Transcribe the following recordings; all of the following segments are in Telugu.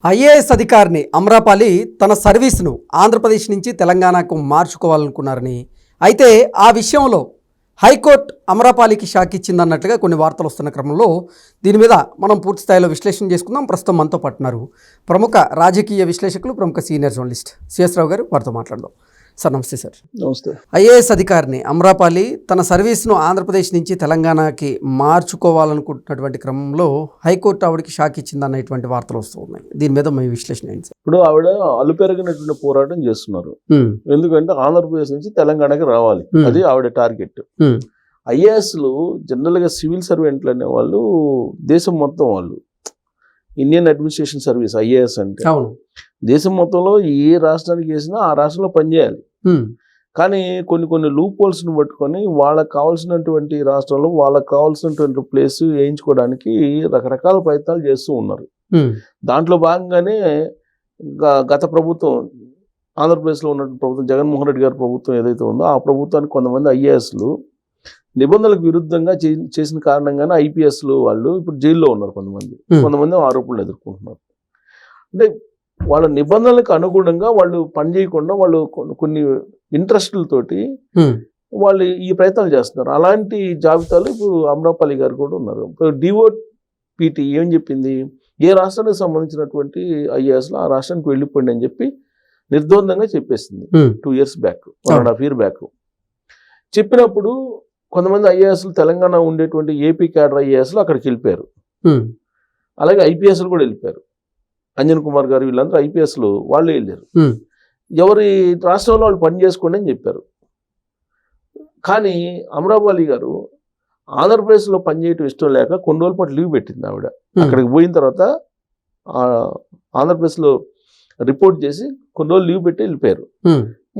ఐఏఎస్ అధికారిని అమ్రపాలి తన సర్వీస్ను ఆంధ్రప్రదేశ్ నుంచి తెలంగాణకు మార్చుకోవాలనుకున్నారని, అయితే ఆ విషయంలో హైకోర్టు అమ్రపాలికి షాక్ ఇచ్చిందన్నట్లుగా కొన్ని వార్తలు వస్తున్న క్రమంలో దీని మీద మనం పూర్తి స్థాయిలో విశ్లేషణ చేసుకుందాం. ప్రస్తుతం మనతో పట్టున్నారు ప్రముఖ రాజకీయ విశ్లేషకులు, ప్రముఖ సీనియర్ జర్నలిస్ట్ సిఎస్ రావు గారు. వారితో మాట్లాడదాం. సార్ నమస్తే. సార్ నమస్తే. ఐఏఎస్ అధికారిని అమ్రపాలి తన సర్వీస్ను ఆంధ్రప్రదేశ్ నుంచి తెలంగాణకి మార్చుకోవాలనుకుంటున్నటువంటి క్రమంలో హైకోర్టు ఆవిడకి షాక్ ఇచ్చిందన్నటువంటి వార్తలు వస్తూ ఉన్నాయి. దీని మీద మీ విశ్లేషణ ఏంటి సార్? ఇప్పుడు ఆవిడ అలుపెరగినటువంటి పోరాటం చేస్తున్నారు. ఎందుకంటే ఆంధ్రప్రదేశ్ నుంచి తెలంగాణకి రావాలి, అది ఆవిడ టార్గెట్. ఐఏఎస్లు జనరల్గా సివిల్ సర్వెంట్లు అనే వాళ్ళు దేశం మొత్తం వాళ్ళు, ఇండియన్ అడ్మినిస్ట్రేషన్ సర్వీస్ ఐఏఎస్ అంటే దేశం మొత్తంలో ఏ రాష్ట్రానికి వేసినా ఆ రాష్ట్రంలో పనిచేయాలి. కానీ కొన్ని లూప్ హోల్స్ని పట్టుకొని వాళ్ళకి కావాల్సినటువంటి రాష్ట్రంలో వాళ్ళకి కావాల్సినటువంటి ప్లేస్ వేయించుకోవడానికి రకరకాల ప్రయత్నాలు చేస్తూ ఉన్నారు. దాంట్లో భాగంగానే గత ప్రభుత్వం, ఆంధ్రప్రదేశ్లో ఉన్నటువంటి ప్రభుత్వం, జగన్మోహన్ రెడ్డి గారి ప్రభుత్వం ఏదైతే ఉందో ఆ ప్రభుత్వానికి కొంతమంది ఐఏఎస్లు నిబంధనలకు విరుద్ధంగా చేసిన కారణంగానే ఐపీఎస్లు వాళ్ళు ఇప్పుడు జైల్లో ఉన్నారు. కొంతమంది ఆరోపణలు ఎదుర్కొంటున్నారు. అంటే వాళ్ళ నిబంధనలకు అనుగుణంగా వాళ్ళు పనిచేయకుండా వాళ్ళు కొన్ని ఇంట్రెస్టులతోటి వాళ్ళు ఈ ప్రయత్నాలు చేస్తున్నారు. అలాంటి జాబితాలు ఇప్పుడు అమ్రపాలి గారు కూడా ఉన్నారు. డిఓపిటి ఏం చెప్పింది, ఏ రాష్ట్రానికి సంబంధించినటువంటి ఐఏఎస్లు ఆ రాష్ట్రానికి వెళ్ళిపోండి అని చెప్పి నిర్ద్వందంగా చెప్పేసింది 2 years బ్యాక్, 1.5 years బ్యాక్. చెప్పినప్పుడు కొంతమంది ఐఏఎస్లు తెలంగాణ ఉండేటువంటి ఏపీ క్యాడర్ ఐఏఎస్లు అక్కడికి వెళ్ళిపోయారు. అలాగే ఐపీఎస్లు కూడా వెళ్ళిపోయారు. అంజన్ కుమార్ గారు వీళ్ళందరూ ఐపీఎస్లు వాళ్ళు వెళ్ళారు. ఎవరి రాష్ట్రంలో వాళ్ళు పని చేసుకోండి అని చెప్పారు. కానీ అమ్రపాలి గారు ఆంధ్రప్రదేశ్లో పనిచేయటం ఇష్టం లేక కొన్ని రోజుల పాటు లీవ్ పెట్టింది ఆవిడ. అక్కడికి పోయిన తర్వాత ఆంధ్రప్రదేశ్లో రిపోర్ట్ చేసి కొన్ని రోజులు లీవ్ పెట్టి వెళ్ళిపోయారు.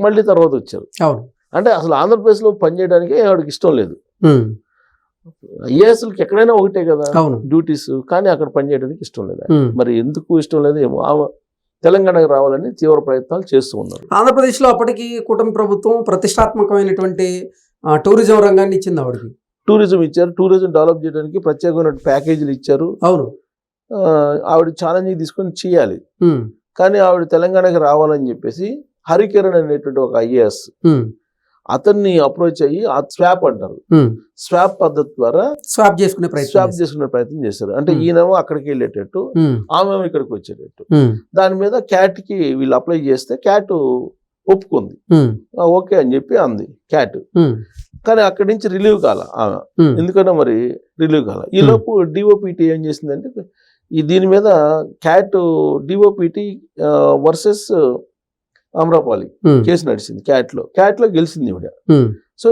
మళ్ళీ తర్వాత వచ్చారు. అంటే అసలు ఆంధ్రప్రదేశ్లో పనిచేయడానికి ఆవిడకి ఇష్టం లేదు. ఐఏఎస్లకి ఎక్కడైనా ఒకటే కదా డ్యూటీస్, కానీ అక్కడ పనిచేయడానికి ఇష్టం లేదు. మరి ఎందుకు ఇష్టం లేదు ఏమో, తెలంగాణకు రావాలని తీవ్ర ప్రయత్నాలు చేస్తూ ఉన్నారు. ఆంధ్రప్రదేశ్లో అప్పటికి కూటమి ప్రభుత్వం ప్రతిష్టాత్మకమైనటువంటి టూరిజం రంగాన్ని ఇచ్చింది ఆవిడకి. టూరిజం ఇచ్చారు, టూరిజం డెవలప్ చేయడానికి ప్రత్యేకమైన ప్యాకేజీలు ఇచ్చారు. అవును, ఆవిడ ఛాలెంజ్ తీసుకొని చేయాలి. కానీ ఆవిడ తెలంగాణకి రావాలని చెప్పేసి హరికిరణ్ అనేటువంటి ఒక ఐఏఎస్ అతన్ని అప్రోచ్ అయ్యి స్వాప్ అంటారు, స్వాప్ పద్ధతి ద్వారా స్వాప్ చేసుకునే ప్రయత్నం చేశారు. అంటే ఈయనేమో అక్కడికి వెళ్ళేటట్టు, ఆమె ఇక్కడికి వచ్చేటట్టు. దాని మీద క్యాట్ కి వీళ్ళు అప్లై చేస్తే క్యాట్ ఒప్పుకుంది, ఓకే అని చెప్పి అంది క్యాట్. కానీ అక్కడి నుంచి రిలీవ్ కాల ఆమె, ఎందుకంటే మరి రిలీవ్ కాల. ఈలోపు డిఓపిటి ఏం చేసిందంటే దీని మీద cat DoPT versus Amrapali case నడిచింది. క్యాట్లో గెలిచింది ఇవిడ. సో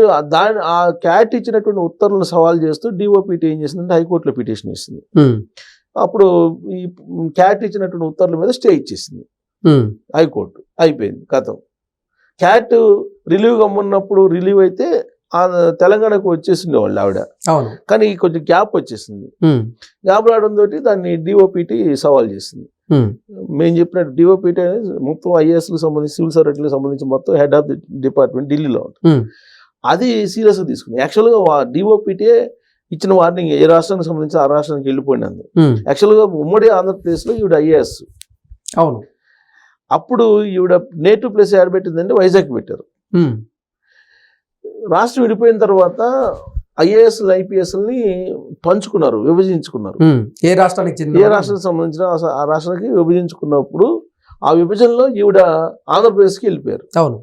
ఆ క్యాట్ ఇచ్చినటువంటి ఉత్తర్వులను సవాల్ చేస్తూ డిఓపిటి ఏం చేసిందంటే హైకోర్టులో పిటిషన్ ఇస్తుంది. అప్పుడు ఈ క్యాట్ ఇచ్చినటువంటి ఉత్తర్వుల మీద స్టే ఇచ్చేసింది హైకోర్టు. అయిపోయింది కథం. క్యాట్ రిలీవ్ గమ్మున్నప్పుడు రిలీవ్ అయితే తెలంగాణకు వచ్చేసింది వాళ్ళు ఆవిడ. కానీ కొంచెం గ్యాప్ వచ్చేసింది. గ్యాప్ రావడంతో దాన్ని డిఓపిటి సవాల్ చేసింది. మేము చెప్పినట్టు డిఓపిటి అనేది మొత్తం ఐఏఎస్లకు సంబంధించి, సివిల్ సర్వెంట్లకు సంబంధించి మొత్తం హెడ్ ఆఫ్ ది డిపార్ట్మెంట్ ఢిల్లీలో ఉంటుంది. అది సీరియస్గా తీసుకుంది. యాక్చువల్గా డిఓపిటి ఇచ్చిన వార్నింగ్ ఏ రాష్ట్రానికి సంబంధించి ఆ రాష్ట్రానికి వెళ్ళిపోయినది. యాక్చువల్గా ఉమ్మడి ఆంధ్రప్రదేశ్లో ఈవిడ ఐఏఎస్. అవును, అప్పుడు ఈవిడ నేటివ్ ప్లేస్ యాడ్ పెట్టిందంటే వైజాగ్ పెట్టారు. రాష్ట్రం విడిపోయిన తర్వాత ఐఏఎస్లు ఐపీఎస్ని పంచుకున్నారు, విభజించుకున్నారు. ఏ రాష్ట్రానికి సంబంధించిన ఆ రాష్ట్రానికి విభజించుకున్నప్పుడు ఆ విభజనలో ఈవిడ ఆంధ్రప్రదేశ్కి వెళ్ళిపోయారు. అవును,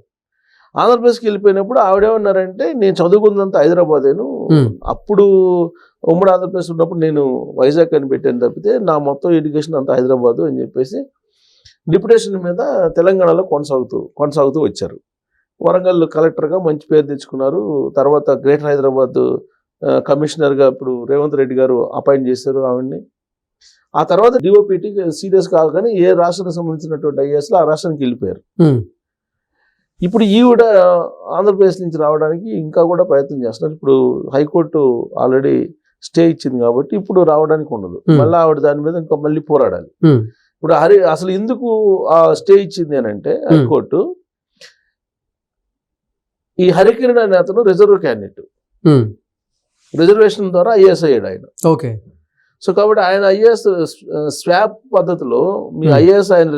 ఆంధ్రప్రదేశ్కి వెళ్ళిపోయినప్పుడు ఆవిడేమన్నారంటే నేను చదువుకున్నంత హైదరాబాదేను, అప్పుడు ఉమ్మడి ఆంధ్రప్రదేశ్ ఉన్నప్పుడు నేను వైజాగ్ అని పెట్టాను తప్పితే నా మొత్తం ఎడ్యుకేషన్ అంతా హైదరాబాదు అని చెప్పేసి డిప్యుటేషన్ మీద తెలంగాణలో కొనసాగుతూ వచ్చారు. వరంగల్ కలెక్టర్గా మంచి పేరు తెచ్చుకున్నారు. తర్వాత గ్రేటర్ హైదరాబాద్ కమిషనర్గా ఇప్పుడు రేవంత్ రెడ్డి గారు అపాయింట్ చేశారు ఆవిడ్ని. ఆ తర్వాత డిఓపిటి సీరియస్ కాగానే ఏ రాష్ట్రానికి సంబంధించినటువంటి ఐఏఎస్లు ఆ రాష్ట్రానికి వెళ్ళిపోయారు. ఇప్పుడు ఈవిడ ఆంధ్రప్రదేశ్ నుంచి రావడానికి ఇంకా కూడా ప్రయత్నం చేస్తున్నారు. ఇప్పుడు హైకోర్టు ఆల్రెడీ స్టే ఇచ్చింది కాబట్టి ఇప్పుడు రావడానికి ఉండదు. మళ్ళీ ఆవిడ దాని మీద ఇంకా మళ్ళీ పోరాడాలి. ఇప్పుడు అసలు ఎందుకు ఆ స్టే ఇచ్చింది అని అంటే హైకోర్టు, ఈ హరికిరణ్ అనే అతను రిజర్వ్ క్యాండిడేట్, రిజర్వేషన్ ద్వారా ఐఏఎస్ అయ్యాడు ఆయన. ఓకే. సో కాబట్టి ఆయన ఐఏఎస్ స్వాప్ పద్ధతిలో మీ Hmm. ఐఏఎస్ ఆయన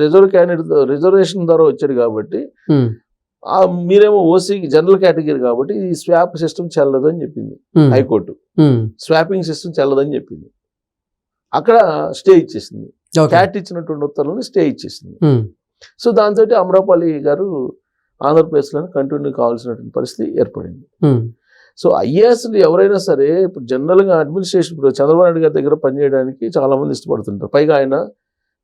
రిజర్వేషన్ ద్వారా వచ్చాడు కాబట్టి మీరేమో ఓసీకి జనరల్ కేటగిరీ కాబట్టి ఈ స్వాప్ సిస్టమ్ చెల్లదు అని చెప్పింది హైకోర్టు. స్వాపింగ్ సిస్టమ్ చెల్లదని చెప్పింది. అక్కడ స్టే ఇచ్చేసింది. క్యాట్ ఇచ్చినటువంటి ఉత్తర్వులను స్టే ఇచ్చేసింది. సో దాంతో అమ్రపాలి గారు ఆంధ్రప్రదేశ్లో కంటిన్యూ కావాల్సినటువంటి పరిస్థితి ఏర్పడింది. సో ఐఏఎస్లు ఎవరైనా సరే ఇప్పుడు జనరల్గా అడ్మినిస్ట్రేషన్ ఇప్పుడు చంద్రబాబు నాయుడు గారి దగ్గర పనిచేయడానికి చాలా మంది ఇష్టపడుతుంటారు. పైగా ఆయన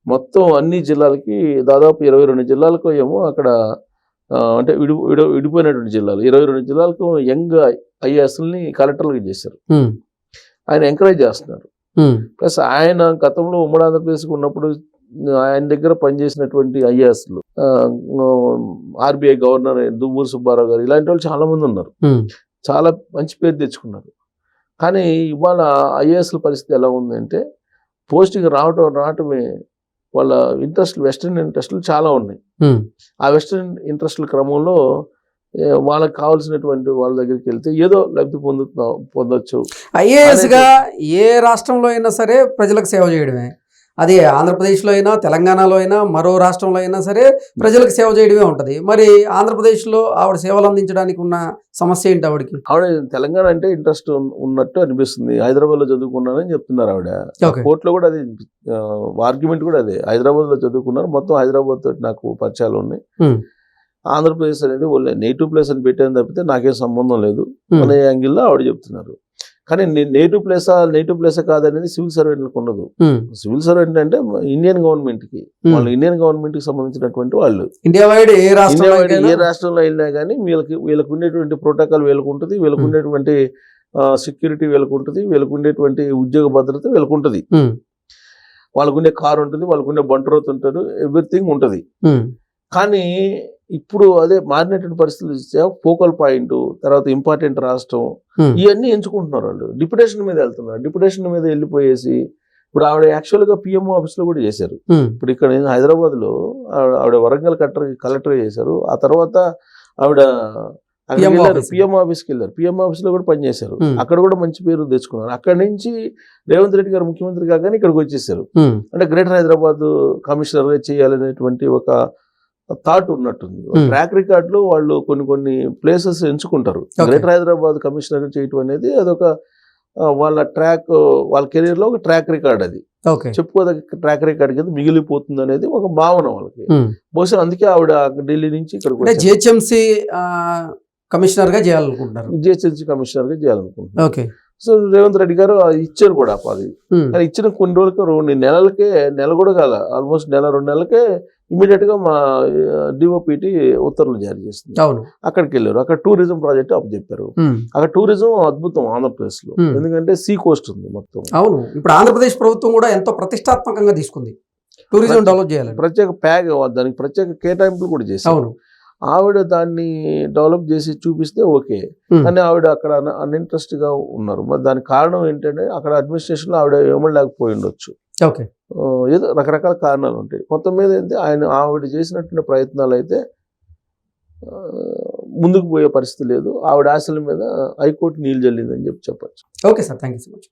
మొత్తం అన్ని జిల్లాలకి దాదాపు 22 జిల్లాలకు ఏమో అక్కడ అంటే విడిపోయినటువంటి జిల్లాలు 22 జిల్లాలకు యంగ్ ఐఏఎస్ని కలెక్టర్లుగా చేశారు. ఆయన ఎంకరేజ్ చేస్తున్నారు. ప్లస్ ఆయన గతంలో ఉమ్మడి ఆంధ్రప్రదేశ్కి ఉన్నప్పుడు ఆయన దగ్గర పనిచేసినటువంటి ఐఏఎస్లు ఆర్బీఐ గవర్నర్ దువ్వూరు సుబ్బారావు గారు ఇలాంటి వాళ్ళు చాలా మంది ఉన్నారు. చాలా మంచి పేరు తెచ్చుకున్నారు. కానీ ఇవాళ ఐఏఎస్ల పరిస్థితి ఎలా ఉందంటే పోస్టింగ్ రావటమే వాళ్ళ ఇంట్రెస్ట్లు వెస్ట్రన్ ఇంట్రెస్ట్లు చాలా ఉన్నాయి. ఆ వెస్ట్రన్ ఇంట్రెస్ట్ల క్రమంలో వాళ్ళకి కావాల్సినటువంటి వాళ్ళ దగ్గరికి వెళ్తే ఏదో లబ్ధి పొందొచ్చు. ఐఏఎస్ గా ఏ రాష్ట్రంలో అయినా సరే ప్రజలకు సేవ చేయడమే, అది ఆంధ్రప్రదేశ్లో అయినా తెలంగాణలో అయినా మరో రాష్ట్రంలో అయినా సరే ప్రజలకు సేవ చేయడమే ఉంటుంది. మరి ఆంధ్రప్రదేశ్లో ఆవిడ సేవలు అందించడానికి ఉన్న సమస్య ఏంటి ఆవిడకి? ఆవిడ తెలంగాణ అంటే ఇంట్రెస్ట్ ఉన్నట్టు అనిపిస్తుంది. హైదరాబాద్లో చదువుకున్నానని చెప్తున్నారు ఆవిడ. కోర్టులో కూడా అది ఆర్గ్యుమెంట్ కూడా అదే, హైదరాబాద్లో చదువుకున్నారు, మొత్తం హైదరాబాద్ తోటి నాకు పరిచయాలు ఉన్నాయి, ఆంధ్రప్రదేశ్ అనేది నేటివ్ ప్లేస్ అని పెట్టేది తప్పితే నాకేం సంబంధం లేదు అనే యాంగిల్లో ఆవిడ చెప్తున్నారు. కానీ నేటివ్ ప్లేసా కాదనేది సివిల్ సర్వెంట్లకు ఉండదు. సివిల్ సర్వెంట్ అంటే ఇండియన్ గవర్నమెంట్ కి, వాళ్ళు ఇండియన్ గవర్నమెంట్ కి సంబంధించినటువంటి వాళ్ళు ఇండియా వైడ్ ఏ రాష్ట్రంలో వెళ్ళినా కానీ వీళ్ళకు ఉండేటువంటి ప్రోటోకాల్ వీళ్ళకు ఉంటుంది, వీళ్ళకు ఉండేటువంటి సెక్యూరిటీ వీళ్ళకు ఉంటుంది, వీళ్ళకు ఉండేటువంటి ఉద్యోగ భద్రత వీళ్ళకు ఉంటుంది, వాళ్ళకు ఉండే కారు ఉంటుంది, వాళ్ళకు ఉండే బంటరోత్ ఉంటారు, ఎవ్రీథింగ్ ఉంటుంది. కానీ ఇప్పుడు అదే మారినటువంటి పరిస్థితులు ఫోకల్ పాయింట్, తర్వాత ఇంపార్టెంట్ రాష్ట్రం, ఇవన్నీ ఎంచుకుంటున్నారు వాళ్ళు. డిప్యుటేషన్ మీద వెళ్తున్నారు. డిప్యుటేషన్ మీద వెళ్ళిపోయేసి ఇప్పుడు ఆవిడ యాక్చువల్గా పిఎంఓ ఆఫీస్లో కూడా చేశారు. ఇప్పుడు ఇక్కడ హైదరాబాద్లో ఆవిడ వరంగల్ కలెక్టర్ చేశారు. ఆ తర్వాత ఆవిడ పిఎం ఆఫీస్కి వెళ్ళారు. పిఎం ఆఫీస్లో కూడా పనిచేశారు. అక్కడ కూడా మంచి పేరు తెచ్చుకున్నారు. అక్కడి నుంచి రేవంత్ రెడ్డి గారు ముఖ్యమంత్రి కాగానే ఇక్కడికి వచ్చేసారు. అంటే గ్రేటర్ హైదరాబాద్ కమిషనర్గా చేయాలనేటువంటి ఒక థాట్ ఉన్నట్టుంది. ట్రాక్ రికార్డులో వాళ్ళు కొన్ని ప్లేసెస్ ఎంచుకుంటారు. గ్రేటర్ హైదరాబాద్ కమిషనర్ చేయటం అనేది అదొక వాళ్ళ కెరీర్ లో ఒక ట్రాక్ రికార్డ్, అది చెప్పుకోదగ్గ ట్రాక్ రికార్డ్ కింద మిగిలిపోతుంది అనేది ఒక భావన వాళ్ళకి. బహుశా అందుకే ఆవిడ ఢిల్లీ నుంచి ఇక్కడ జిహెచ్ఎంసీ కమిషనర్ గా చేయాలనుకుంటున్నారు. జిహెచ్ఎంసీ కమిషనర్ గా చేయాలనుకుంటున్నారు. సో రేవంత్ రెడ్డి గారు ఇచ్చారు కూడా అది. కానీ ఇచ్చిన కొన్ని రోజులకి నెల కూడా కాల, ఆల్మోస్ట్ 1-2 నెలలకే ఇమీడియట్ గా మా డిఓపిటి ఉత్తర్వులు జారీ చేస్తుంది. అక్కడికి వెళ్ళారు. అక్కడ టూరిజం ప్రాజెక్ట్ అప్పు చెప్పారు. అక్కడ టూరిజం అద్భుతం ఆంధ్రప్రదేశ్ లో, ఎందుకంటే సీ కోస్ట్ ఉంది మొత్తం. అవును, ఇప్పుడు ఆంధ్రప్రదేశ్ ప్రభుత్వం కూడా ఎంతో ప్రతిష్టాత్మకంగా తీసుకుంది టూరిజం డెవలప్ చేయాలి, దానికి ప్రత్యేక కేటాయింపులు కూడా చేశారు. ఆవిడ దాన్ని డెవలప్ చేసి చూపిస్తే ఓకే, కానీ ఆవిడ అక్కడ అన్ఇంట్రెస్ట్ గా ఉన్నారు. మరి దానికి కారణం ఏంటంటే అక్కడ అడ్మినిస్ట్రేషన్ లో ఆవిడ ఏమలేకపోయి ఉండొచ్చు, ఏదో రకరకాల కారణాలు ఉంటాయి. మొత్తం మీద అయితే ఆవిడ చేసినటువంటి ప్రయత్నాలు అయితే ముందుకు పోయే పరిస్థితి లేదు. ఆవిడ ఆశల మీద హైకోర్టు నీళ్ళు జల్లిందని చెప్పచ్చు. Okay sir, thank you so much.